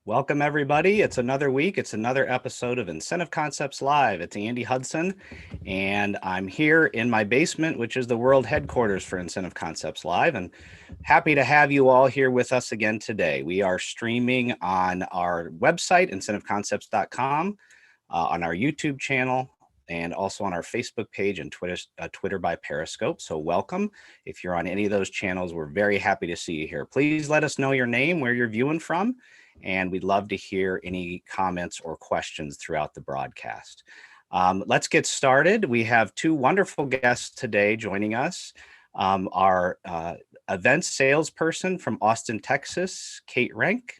Welcome, everybody. It's another week. It's another episode of Incentive Concepts Live. It's Andy Hudson, and I'm here in my basement, which is the world headquarters for Incentive Concepts Live, and happy to have you all here with us again today. We are streaming on our website, incentiveconcepts.com, on our YouTube channel, and also on our Facebook page and Twitter by Periscope. So welcome. If you're on any of those channels, we're very happy to see you here. Please let us know your name, where you're viewing from, and we'd love to hear any comments or questions throughout the broadcast. Let's get started. We have two wonderful guests today joining us. Our events salesperson from Austin, Texas, Kate Renk,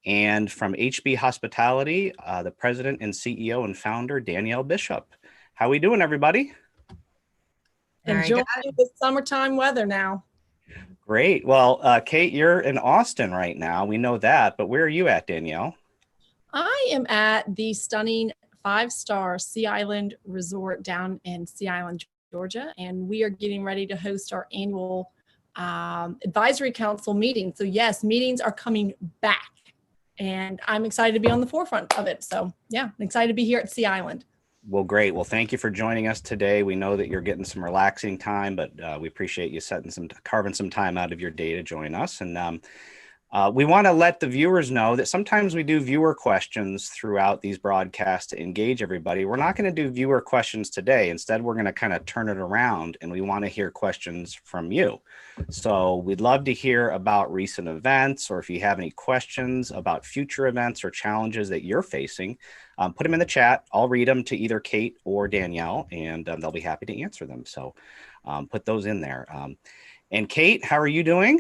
and from HB Hospitality, the president and CEO and founder, Danielle Bishop. How we doing, everybody? Enjoying the summertime weather now. Great. Well, Kate, you're in Austin right now. We know that, but where are you at, Danielle? I am at the stunning 5-star Sea Island Resort down in Sea Island, Georgia, and we are getting ready to host our annual advisory council meeting. So yes, meetings are coming back, and I'm excited to be on the forefront of it. So yeah, I'm excited to be here at Sea Island. Well, great. Well, thank you for joining us today. We know that you're getting some relaxing time, but we appreciate you carving some time out of your day to join us. And we want to let the viewers know that sometimes we do viewer questions throughout these broadcasts to engage everybody. We're not going to do viewer questions today. Instead, we're going to kind of turn it around, and we want to hear questions from you. So we'd love to hear about recent events, or if you have any questions about future events or challenges that you're facing, put them in the chat. I'll read them to either Kate or Danielle, and they'll be happy to answer them. So put those in there. And Kate, how are you doing?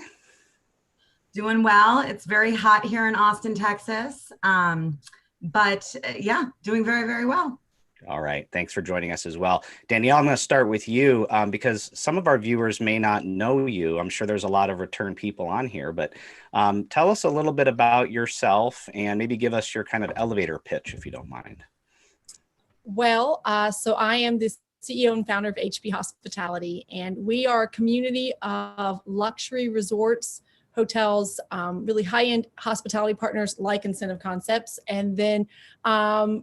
Doing well. It's very hot here in Austin, Texas. But yeah, doing very, very well. All right. Thanks for joining us as well. Danielle, I'm going to start with you because some of our viewers may not know you. I'm sure there's a lot of return people on here, but tell us a little bit about yourself and maybe give us your kind of elevator pitch, if you don't mind. Well, so I am the CEO and founder of HB Hospitality, and we are a community of luxury resorts, hotels, really high-end hospitality partners like Incentive Concepts, and then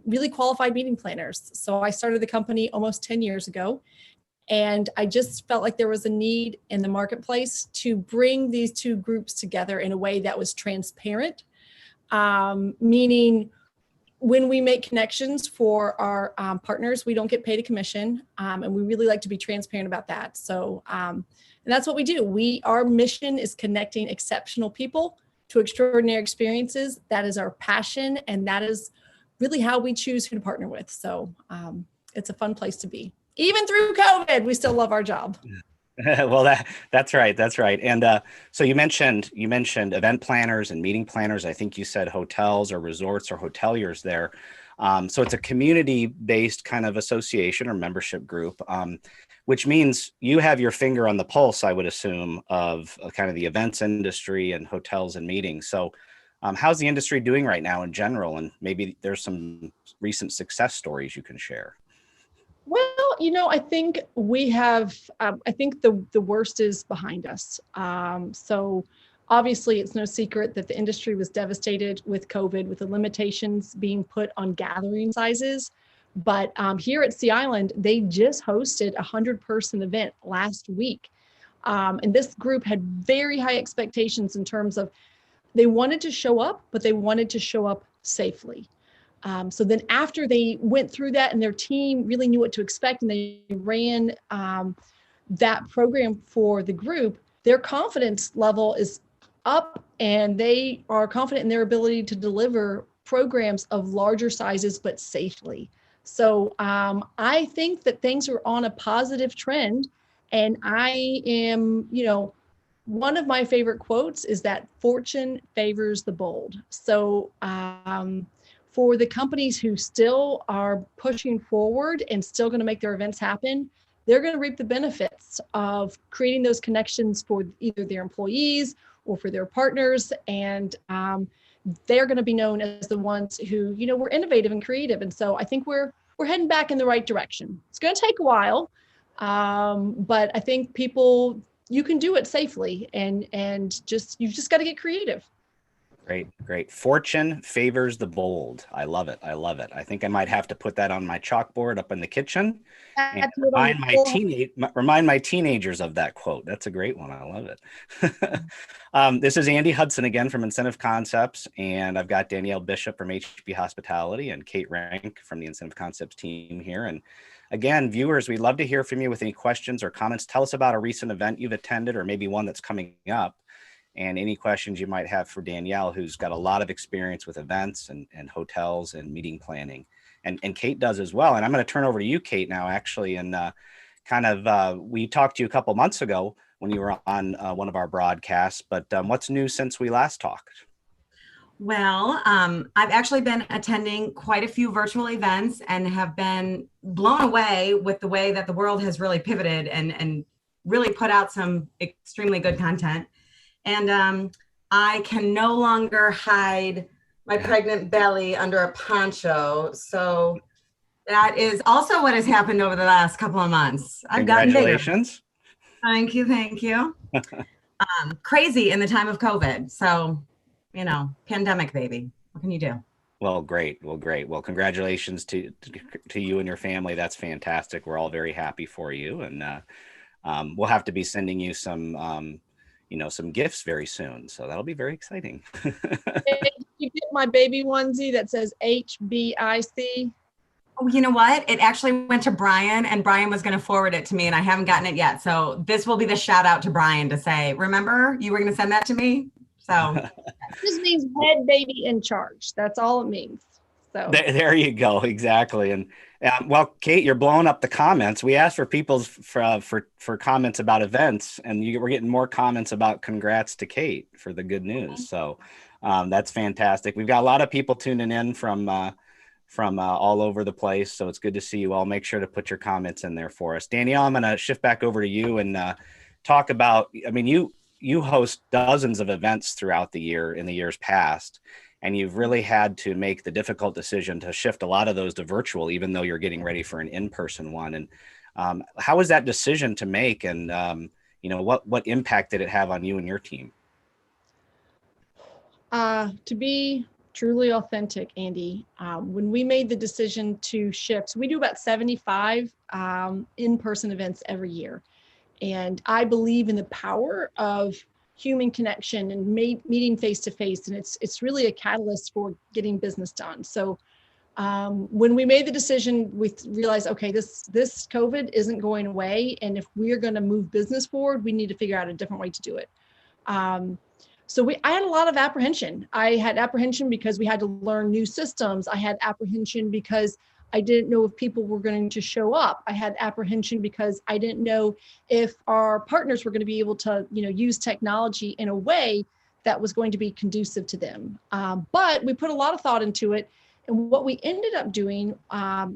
really qualified meeting planners. So I started the company almost 10 years ago, and I just felt like there was a need in the marketplace to bring these two groups together in a way that was transparent, meaning when we make connections for our partners, we don't get paid a commission, and we really like to be transparent about that. So, and that's what we do. Our mission is connecting exceptional people to extraordinary experiences. That is our passion, and that is really how we choose who to partner with. So it's a fun place to be. Even through COVID, we still love our job. Well, that's right. That's right. And so you mentioned event planners and meeting planners. I think you said hotels or resorts or hoteliers there. So it's a community-based kind of association or membership group, which means you have your finger on the pulse, I would assume, of kind of the events industry and hotels and meetings. So how's the industry doing right now in general? And maybe there's some recent success stories you can share. Well, I think we have, I think the worst is behind us. So obviously it's no secret that the industry was devastated with COVID, with the limitations being put on gathering sizes. But here at Sea Island, they just hosted a 100-person event last week. And this group had very high expectations in terms of they wanted to show up, but they wanted to show up safely. So then after they went through that and their team really knew what to expect and they ran that program for the group, their confidence level is up and they are confident in their ability to deliver programs of larger sizes but safely. So I think that things are on a positive trend, and I am, one of my favorite quotes is that fortune favors the bold. So for the companies who still are pushing forward and still going to make their events happen, they're going to reap the benefits of creating those connections for either their employees or for their partners. And they're going to be known as the ones who, were innovative and creative. And so I think we're heading back in the right direction. It's going to take a while, but I think you can do it safely, and you've just got to get creative. Great, great. Fortune favors the bold. I love it. I love it. I think I might have to put that on my chalkboard up in the kitchen and Tattoo it on your forehead. remind my teenagers of that quote. That's a great one. I love it. This is Andy Hudson again from Incentive Concepts, and I've got Danielle Bishop from HB Hospitality and Kate Renk from the Incentive Concepts team here. And again, viewers, we'd love to hear from you with any questions or comments. Tell us about a recent event you've attended or maybe one that's coming up. And any questions you might have for Danielle, who's got a lot of experience with events and hotels and meeting planning. And Kate does as well. And I'm going to turn over to you, Kate, now, actually. And we talked to you a couple months ago when you were on one of our broadcasts. But what's new since we last talked? Well, I've actually been attending quite a few virtual events and have been blown away with the way that the world has really pivoted and really put out some extremely good content. And I can no longer hide my pregnant belly under a poncho. So that is also what has happened over the last couple of months. I've gotten bigger. Congratulations. Thank you. Thank you. Crazy in the time of COVID. So, you know, pandemic, baby. What can you do? Well, great. Well, great. Well, congratulations to you and your family. That's fantastic. We're all very happy for you. And we'll have to be sending you some some gifts very soon. So that'll be very exciting. You get my baby onesie that says HBIC. Oh, you know what? It actually went to Brian and Brian was going to forward it to me and I haven't gotten it yet. So this will be the shout out to Brian to say, remember, you were going to send that to me. So this means head baby in charge. That's all it means. So there you go. Exactly. And well, Kate, you're blowing up the comments. We asked for people's for comments about events, and we're getting more comments about congrats to Kate for the good news. So that's fantastic. We've got a lot of people tuning in from all over the place. So it's good to see you all. Make sure to put your comments in there for us. Danielle, I'm going to shift back over to you and talk about, I mean, you host dozens of events throughout the year in the years past. And you've really had to make the difficult decision to shift a lot of those to virtual, even though you're getting ready for an in-person one. And how was that decision to make? And what impact did it have on you and your team? To be truly authentic, Andy, when we made the decision to shift, so we do about 75 in-person events every year. And I believe in the power of human connection and meeting face to face, and it's really a catalyst for getting business done. So when we made the decision, we realized, okay, this COVID isn't going away, and if we're going to move business forward, we need to figure out a different way to do it. So I had a lot of apprehension. I had apprehension because we had to learn new systems. I had apprehension because I didn't know if people were going to show up. I had apprehension because I didn't know if our partners were going to be able to, use technology in a way that was going to be conducive to them. But we put a lot of thought into it. And what we ended up doing,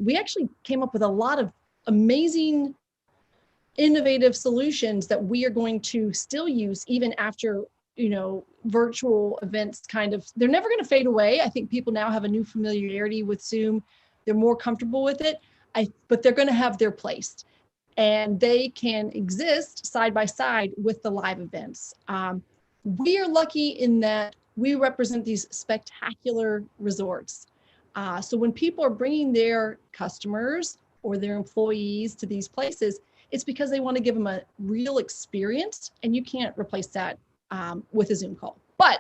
we actually came up with a lot of amazing, innovative solutions that we are going to still use even after, virtual events they're never going to fade away. I think people now have a new familiarity with Zoom. They're more comfortable with it, but they're going to have their place, and they can exist side by side with the live events. We are lucky in that we represent these spectacular resorts. So when people are bringing their customers or their employees to these places, it's because they want to give them a real experience, and you can't replace that with a Zoom call. But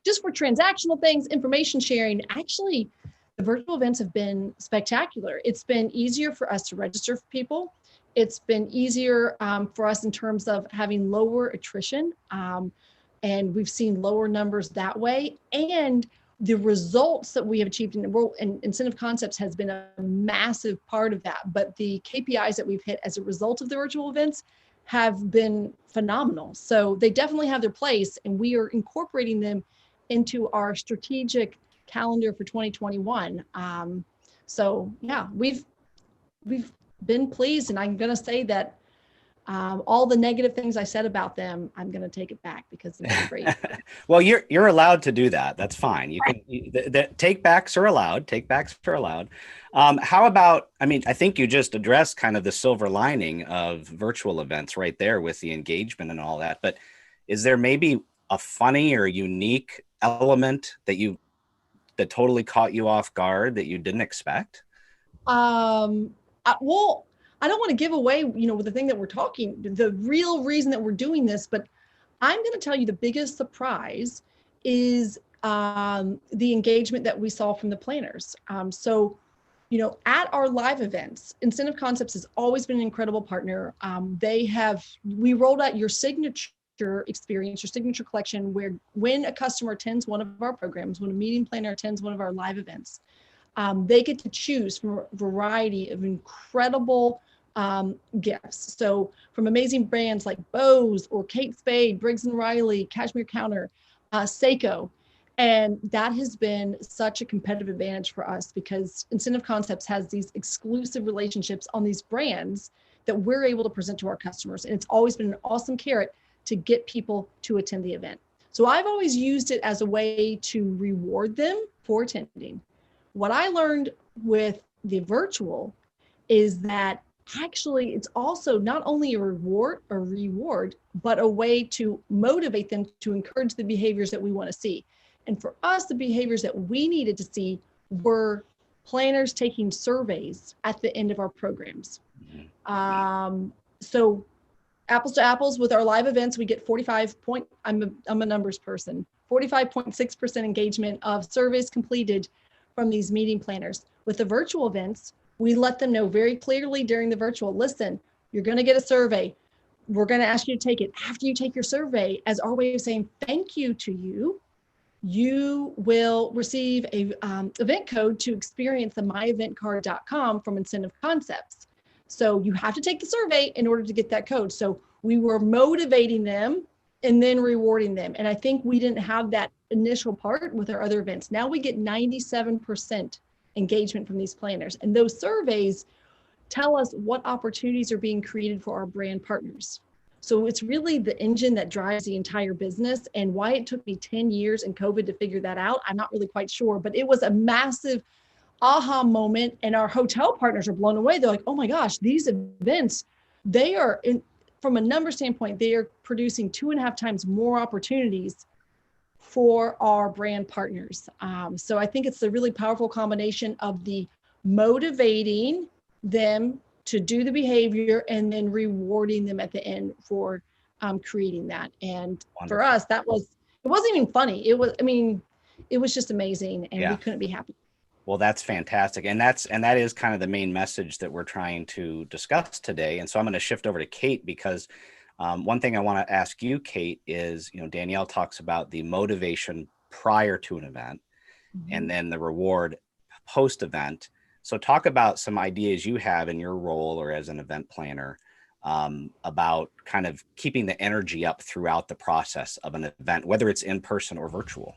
just for transactional things, information sharing, actually, the virtual events have been spectacular. It's been easier for us to register for people. It's been easier for us in terms of having lower attrition. And we've seen lower numbers that way. And the results that we have achieved in the world, and Incentive Concepts has been a massive part of that. But the KPIs that we've hit as a result of the virtual events have been phenomenal. So they definitely have their place, and we are incorporating them into our strategic calendar for 2021. So yeah, we've been pleased, and I'm going to say that all the negative things I said about them, I'm going to take it back because they're great. Well, you're allowed to do that. That's fine. You can. The take backs are allowed. Take backs are allowed. How about? I mean, I think you just addressed kind of the silver lining of virtual events right there with the engagement and all that. But is there maybe a funny or unique element that totally caught you off guard that you didn't expect? Well, I don't want to give away, the thing that we're talking, the real reason that we're doing this, but I'm going to tell you the biggest surprise is the engagement that we saw from the planners. So, at our live events, Incentive Concepts has always been an incredible partner. We rolled out your signature experience, your signature collection, where when a customer attends one of our programs, when a meeting planner attends one of our live events, they get to choose from a variety of incredible gifts. So from amazing brands like Bose or Kate Spade, Briggs & Riley, Cashmere Counter, Seiko. And that has been such a competitive advantage for us because Incentive Concepts has these exclusive relationships on these brands that we're able to present to our customers. And it's always been an awesome carrot to get people to attend the event. So I've always used it as a way to reward them for attending. What I learned with the virtual is that actually it's also not only a reward, but a way to motivate them to encourage the behaviors that we want to see. And for us, the behaviors that we needed to see were planners taking surveys at the end of our programs. So apples to apples with our live events, we get I'm a numbers person, 45.6% engagement of surveys completed from these meeting planners. With the virtual events, we let them know very clearly during the virtual, listen, you're going to get a survey. We're going to ask you to take it. After you take your survey, as our way of saying thank you to you, you will receive a event code to experience the myeventcard.com from Incentive Concepts. So you have to take the survey in order to get that code. So we were motivating them and then rewarding them. And I think we didn't have that initial part with our other events. Now we get 97% engagement from these planners. And those surveys tell us what opportunities are being created for our brand partners. So it's really the engine that drives the entire business. And why it took me 10 years in COVID to figure that out, I'm not really quite sure, but it was a massive aha moment. And our hotel partners are blown away. They're like, oh my gosh, these events, from a number standpoint, they are producing 2.5 times more opportunities for our brand partners. So I think it's a really powerful combination of the motivating them to do the behavior and then rewarding them at the end for creating that. And wonderful. For us, it wasn't even funny. It was just amazing, and we couldn't be happy. Well, that's fantastic. And that is kind of the main message that we're trying to discuss today. And so I'm going to shift over to Kate because one thing I want to ask you, Kate, is, Danielle talks about the motivation prior to an event and then the reward post-event. So talk about some ideas you have in your role or as an event planner about kind of keeping the energy up throughout the process of an event, whether it's in person or virtual.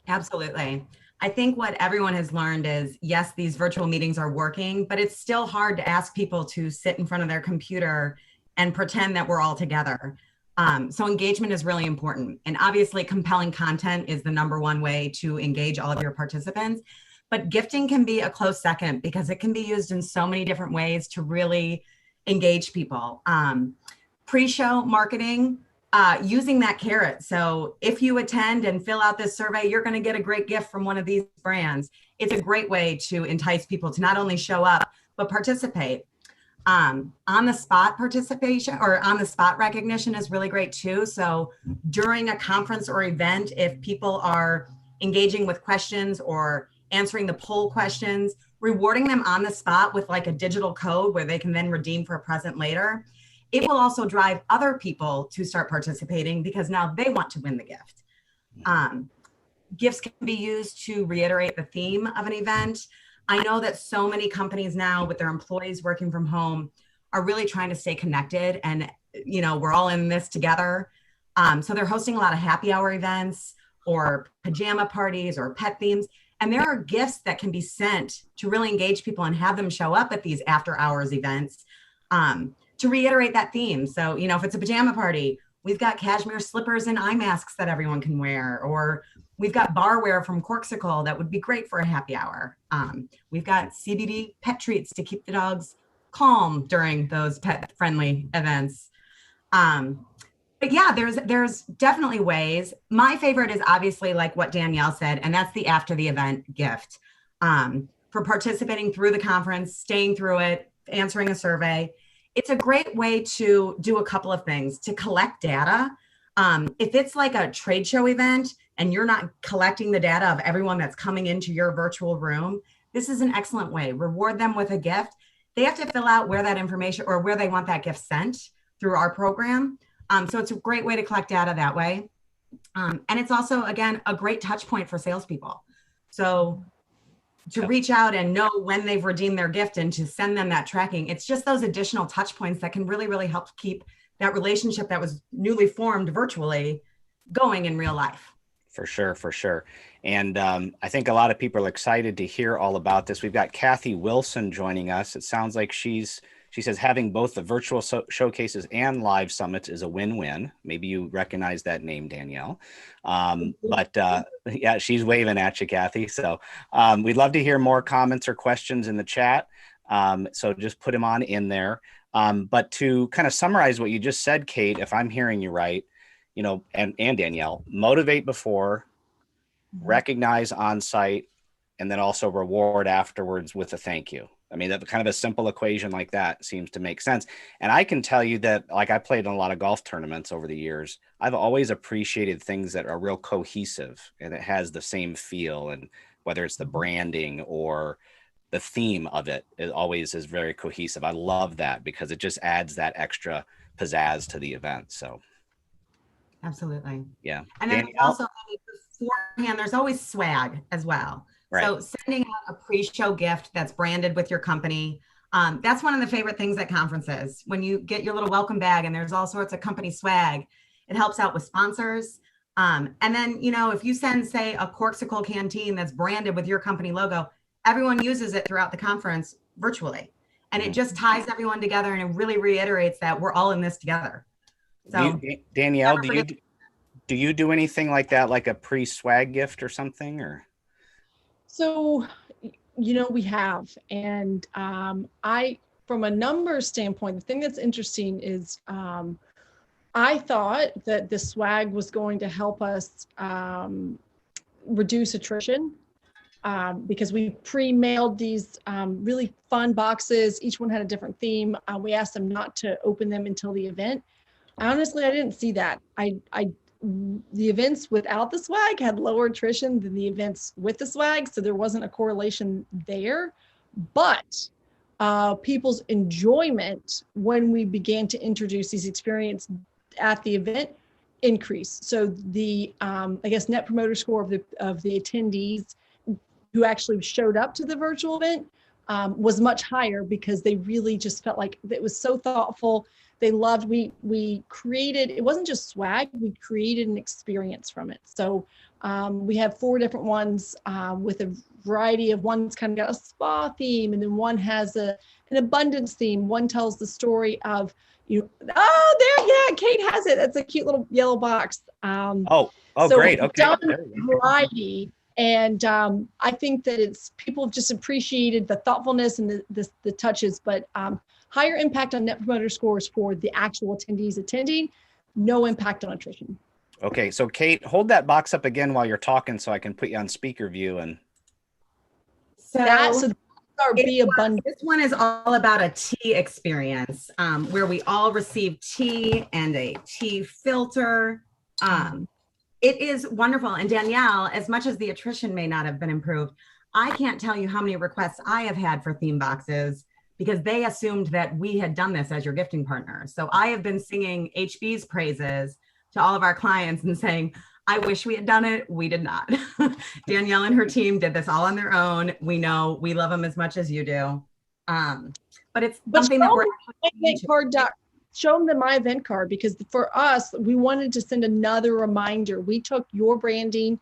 Absolutely. I think what everyone has learned is, yes, these virtual meetings are working, but it's still hard to ask people to sit in front of their computer and pretend that we're all together. So engagement is really important. And obviously compelling content is the number one way to engage all of your participants. But gifting can be a close second because it can be used in so many different ways to really engage people. Pre-show marketing, using that carrot. So if you attend and fill out this survey, you're going to get a great gift from one of these brands. It's a great way to entice people to not only show up, but participate. On the spot participation or on the spot recognition is really great too. So during a conference or event, if people are engaging with questions or answering the poll questions, rewarding them on the spot with like a digital code where they can then redeem for a present later. It will also drive other people to start participating because now they want to win the gift. Gifts can be used to reiterate the theme of an event. I know that so many companies now with their employees working from home are really trying to stay connected and, we're all in this together. So they're hosting a lot of happy hour events or pajama parties or pet themes. And there are gifts that can be sent to really engage people and have them show up at these after hours events to reiterate that theme. So, if it's a pajama party, we've got cashmere slippers and eye masks that everyone can wear, or we've got barware from Corksicle that would be great for a happy hour. We've got CBD pet treats to keep the dogs calm during those pet friendly events. But yeah, there's definitely ways. My favorite is obviously like what Danielle said, and that's the after the event gift. For participating through the conference, staying through it, answering a survey. It's a great way to do a couple of things, to collect data. If it's like a trade show event and you're not collecting the data of everyone that's coming into your virtual room, this is an excellent way. Reward them with a gift. They have to fill out where that information or where they want that gift sent through our program. So it's a great way to collect data that way. And it's also, again, a great touch point for salespeople. So to reach out and know when they've redeemed their gift and to send them that tracking, it's just those additional touch points that can really, really help keep that relationship that was newly formed virtually going in real life. For sure, for sure. And I think a lot of people are excited to hear all about this. We've got Kathy Wilson joining us. It sounds like she says having both the virtual showcases and live summits is a win-win. Maybe you recognize that name, Danielle. But yeah, she's waving at you, Kathy. So we'd love to hear more comments or questions in the chat. So just put them on in there. But to kind of summarize what you just said, Kate, if I'm hearing you right, you know, and Danielle, motivate before, recognize on site, and then also reward afterwards with a thank you. I mean, that kind of a simple equation like that seems to make sense. And I can tell you that, like, I played in a lot of golf tournaments over the years. I've always appreciated things that are real cohesive and it has the same feel. And whether it's the branding or the theme of it, it always is very cohesive. I love that because it just adds that extra pizzazz to the event. So. Absolutely. Yeah. And then also beforehand, there's always swag as well. Right. So sending out a pre-show gift that's branded with your company. That's one of the favorite things at conferences. When you get your little welcome bag and there's all sorts of company swag, it helps out with sponsors. And then, you know, if you send, say, a Corksicle canteen that's branded with your company logo, everyone uses it throughout the conference virtually. And it just ties everyone together and it really reiterates that we're all in this together. So Danielle, do you do anything like that, like a pre-swag gift or something, or? So, you know, we have, and from a numbers standpoint, the thing that's interesting is I thought that the swag was going to help us reduce attrition because we pre-mailed these really fun boxes. Each one had a different theme. We asked them not to open them until the event. Honestly, I didn't see that. The events without the swag had lower attrition than the events with the swag, so there wasn't a correlation there. But people's enjoyment when we began to introduce these experiences at the event increased. So the I guess net promoter score of the attendees who actually showed up to the virtual event was much higher because they really just felt like it was so thoughtful. They loved, we created, it wasn't just swag, we created an experience from it. So we have 4 different ones with a variety of, one's kind of got a spa theme, and then one has an abundance theme. One tells the story of, Kate has it. That's a cute little yellow box. So great. Okay. Done variety. And I think that people have just appreciated the thoughtfulness and the touches, but higher impact on net promoter scores for the actual attendees attending, no impact on attrition. Okay, so Kate, hold that box up again while you're talking so I can put you on speaker view. And this one is all about a tea experience where we all receive tea and a tea filter. It is wonderful. And Danielle, as much as the attrition may not have been improved, I can't tell you how many requests I have had for theme boxes because they assumed that we had done this as your gifting partner. So I have been singing HB's praises to all of our clients and saying, I wish we had done it. We did not. Danielle and her team did this all on their own. We know we love them as much as you do. But it's something that we're show them the My Event card, because for us, we wanted to send another reminder. We took your branding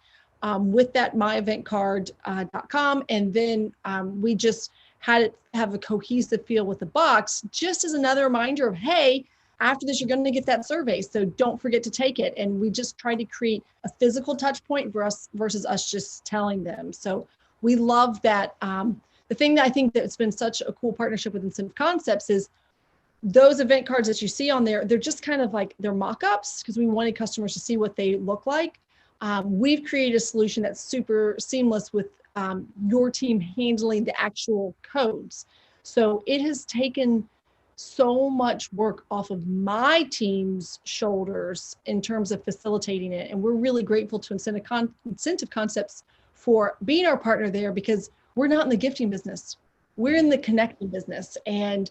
with that myeventcard.com, and then we just had it have a cohesive feel with the box, just as another reminder of, hey, after this, you're going to get that survey, so don't forget to take it. And we just tried to create a physical touch point for us versus us just telling them. So we love that. The thing that I think that's been such a cool partnership with Incentive Concepts is those event cards that you see on there, they're just kind of like, they're mock-ups because we wanted customers to see what they look like. We've created a solution that's super seamless with your team handling the actual codes. So it has taken so much work off of my team's shoulders in terms of facilitating it. And we're really grateful to Incentive Concepts for being our partner there, because we're not in the gifting business. We're in the connecting business. And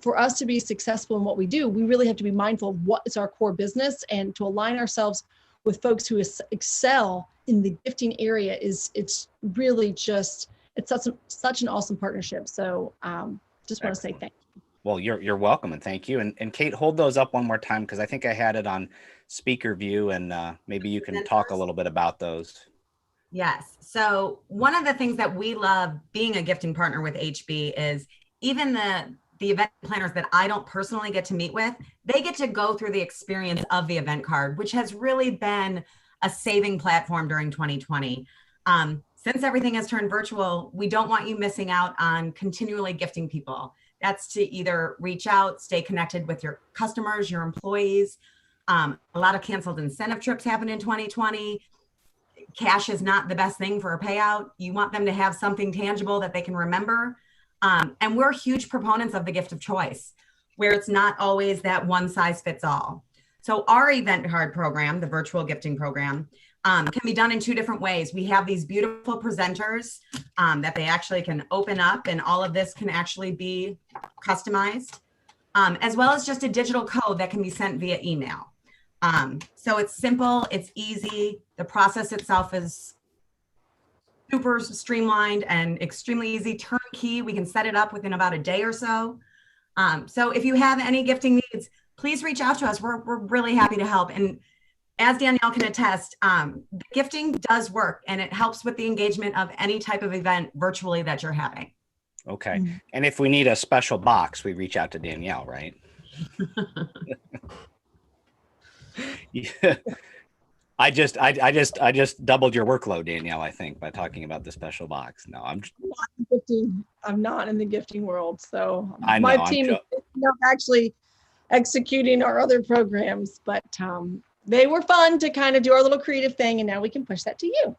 for us to be successful in what we do, we really have to be mindful of what is our core business, and to align ourselves with folks who excel in the gifting area it's really just, it's such an awesome partnership. So just want to say thank you. Well, you're welcome, and thank you. And Kate, hold those up one more time, because I think I had it on speaker view, and maybe you can talk a little bit about those. Yes. So one of the things that we love being a gifting partner with HB is even the event planners that I don't personally get to meet with, they get to go through the experience of the event card, which has really been a saving platform during 2020. Since everything has turned virtual, we don't want you missing out on continually gifting people. That's to either reach out, stay connected with your customers, your employees. A lot of canceled incentive trips happened in 2020. Cash is not the best thing for a payout. You want them to have something tangible that they can remember. And we're huge proponents of the gift of choice, where it's not always that one size fits all. So our event card program, the virtual gifting program, can be done in two different ways. We have these beautiful presenters that they actually can open up, and all of this can actually be customized, as well as just a digital code that can be sent via email. So it's simple, it's easy. The process itself is super streamlined and extremely easy, turnkey. We can set it up within about a day or so. So if you have any gifting needs, please reach out to us. We're really happy to help. And as Danielle can attest, the gifting does work, and it helps with the engagement of any type of event virtually that you're having. Okay. And if we need a special box, we reach out to Danielle, right? Yeah. I just doubled your workload, Danielle, I think, by talking about the special box. No, I'm not in the gifting world. So I know, my team is not actually executing our other programs, but they were fun to kind of do our little creative thing, and now we can push that to you.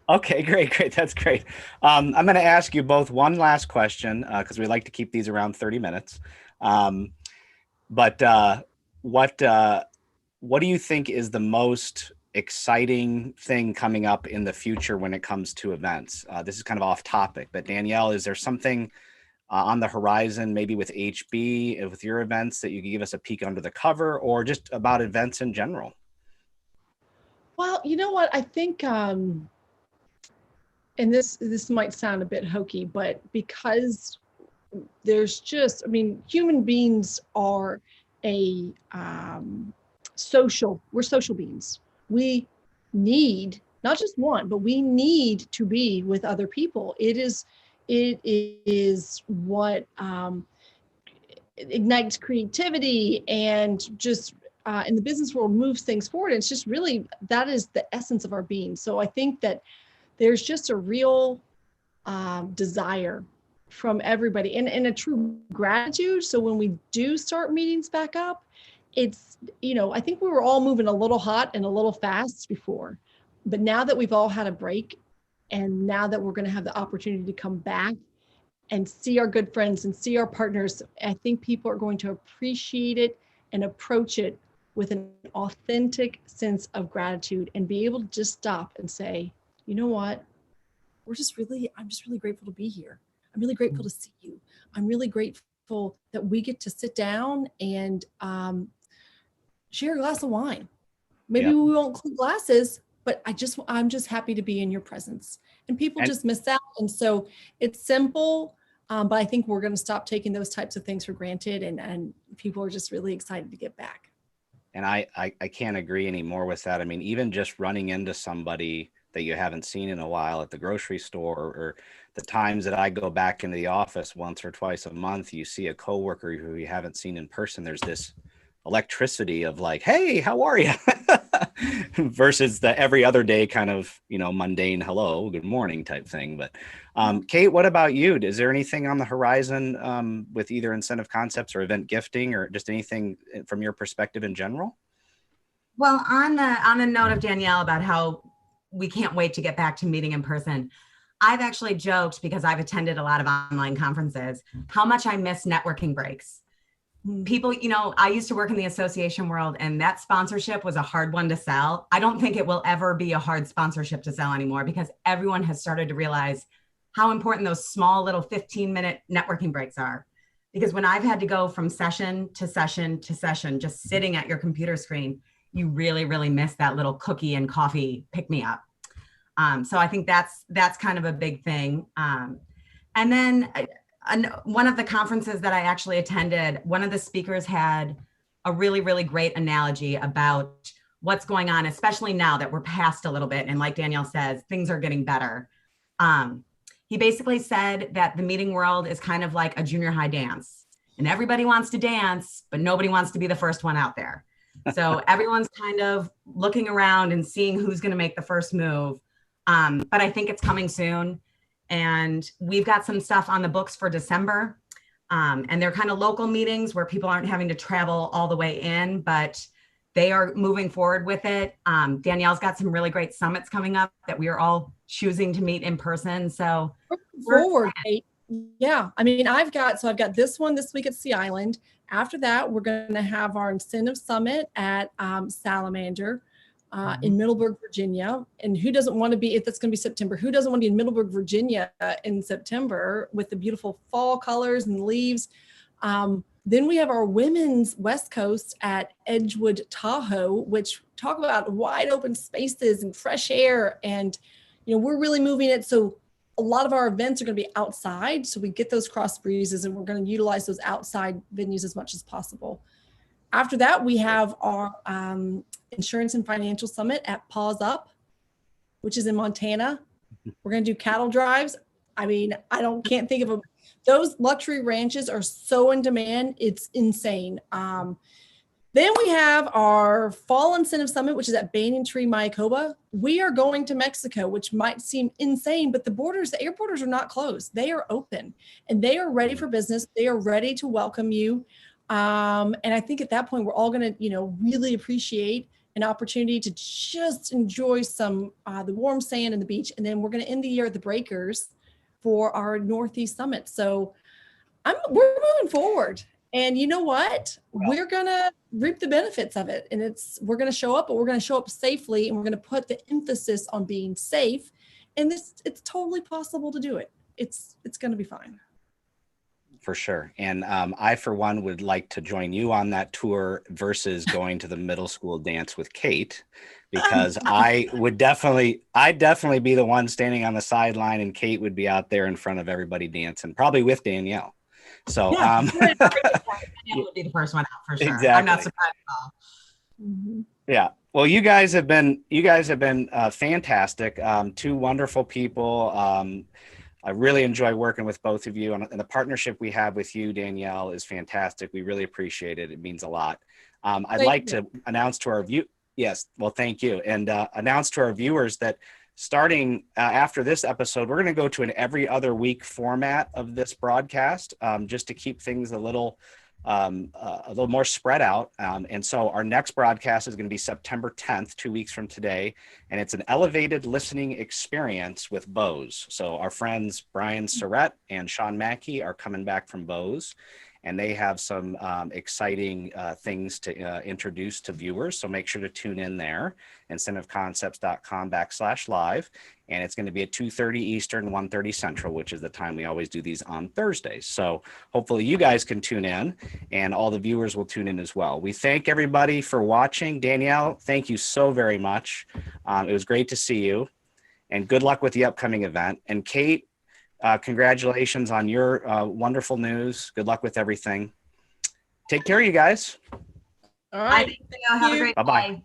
Okay, great. That's great. I'm going to ask you both one last question, because we like to keep these around 30 minutes. What do you think is the most exciting thing coming up in the future when it comes to events? This is kind of off topic, but Danielle, is there something on the horizon, maybe with HB, with your events, that you can give us a peek under the cover, or just about events in general? Well, you know what? I think, and this might sound a bit hokey, but because there's just, I mean, human beings are we're social beings. We need not just one, but we need to be with other people. It is what ignites creativity, and just in the business world moves things forward. It's just really, that is the essence of our being. So I think that there's just a real desire from everybody, and a true gratitude. So when we do start meetings back up, it's, I think we were all moving a little hot and a little fast before, but now that we've all had a break, and now that we're going to have the opportunity to come back and see our good friends and see our partners, I think people are going to appreciate it and approach it with an authentic sense of gratitude, and be able to just stop and say, you know what? I'm just really grateful to be here. I'm really grateful to see you. I'm really grateful that we get to sit down and share a glass of wine. Maybe we won't clink glasses, but I'm just happy to be in your presence. And people just miss out. And so it's simple, but I think we're going to stop taking those types of things for granted, and people are just really excited to get back. And I can't agree anymore with that. I mean, even just running into somebody that you haven't seen in a while at the grocery store, or the times that I go back into the office once or twice a month, you see a coworker who you haven't seen in person. There's this electricity of like, hey, how are you? versus the every other day kind of, mundane hello, good morning type thing. But Kate, what about you? Is there anything on the horizon with either Incentive Concepts or event gifting, or just anything from your perspective in general? Well, on the note of Danielle about how we can't wait to get back to meeting in person, I've actually joked, because I've attended a lot of online conferences, how much I miss networking breaks. People, I used to work in the association world, and that sponsorship was a hard one to sell. I don't think it will ever be a hard sponsorship to sell anymore, because everyone has started to realize how important those small little 15-minute networking breaks are. Because when I've had to go from session to session to session, just sitting at your computer screen, you really, really miss that little cookie and coffee pick-me-up. So I think that's kind of a big thing. And then one of the conferences that I actually attended, one of the speakers had a really, really great analogy about what's going on, especially now that we're past a little bit. And like Danielle says, things are getting better. He basically said that the meeting world is kind of like a junior high dance, and everybody wants to dance, but nobody wants to be the first one out there. So everyone's kind of looking around and seeing who's going to make the first move. But I think it's coming soon. And we've got some stuff on the books for December. And they're kind of local meetings where people aren't having to travel all the way in, but they are moving forward with it. Danielle's got some really great summits coming up that we are all choosing to meet in person. So forward. Yeah. I mean, I've got this one this week at Sea Island. After that, we're going to have our incentive summit at Salamander in Middleburg, Virginia. And who doesn't want to be, if that's going to be September, who doesn't want to be in Middleburg, Virginia in September with the beautiful fall colors and leaves? Then we have our women's West Coast at Edgewood, Tahoe, which talk about wide open spaces and fresh air. And, we're really moving it. So a lot of our events are going to be outside. So we get those cross breezes, and we're going to utilize those outside venues as much as possible. After that, we have our Insurance and Financial Summit at Paws Up, which is in Montana. We're going to do cattle drives. I mean, can't think of them. Those luxury ranches are so in demand. It's insane. Then we have our Fall Incentive Summit, which is at Banyan Tree, Mayakoba. We are going to Mexico, which might seem insane, but the air borders are not closed. They are open, and they are ready for business. They are ready to welcome you. And I think at that point, we're all going to, really appreciate an opportunity to just enjoy some the warm sand and the beach. And then we're going to end the year at the Breakers for our Northeast Summit. So we're moving forward. And you know what? We're going to reap the benefits of it. And we're going to show up, but we're going to show up safely, and we're going to put the emphasis on being safe. And it's totally possible to do it. It's going to be fine. For sure. And I, for one, would like to join you on that tour versus going to the middle school dance with Kate, because I'd definitely be the one standing on the sideline, and Kate would be out there in front of everybody dancing, probably with Danielle. So Danielle would be the first one out for sure. Exactly. I'm not surprised at all. Mm-hmm. Yeah. Well, you guys have been fantastic. Two wonderful people. I really enjoy working with both of you, and the partnership we have with you, Danielle, is fantastic. We really appreciate it. It means a lot. I'd like to announce to our yes, well, thank you. And announce to our viewers that starting after this episode, we're going to go to an every other week format of this broadcast, just to keep things a little more spread out. And so our next broadcast is going to be September 10th, 2 weeks from today. And it's an elevated listening experience with Bose. So our friends, Brian Surrett and Sean Mackey, are coming back from Bose, and they have some exciting things to introduce to viewers. So make sure to tune in there, incentiveconcepts.com/live. And it's going to be at 2:30 Eastern, 1:30 Central, which is the time we always do these on Thursdays. So hopefully you guys can tune in, and all the viewers will tune in as well. We thank everybody for watching. Danielle, thank you so very much. It was great to see you, and good luck with the upcoming event. And Kate, congratulations on your wonderful news. Good luck with everything. Take care, you guys. All right. Have a great day. Bye-bye.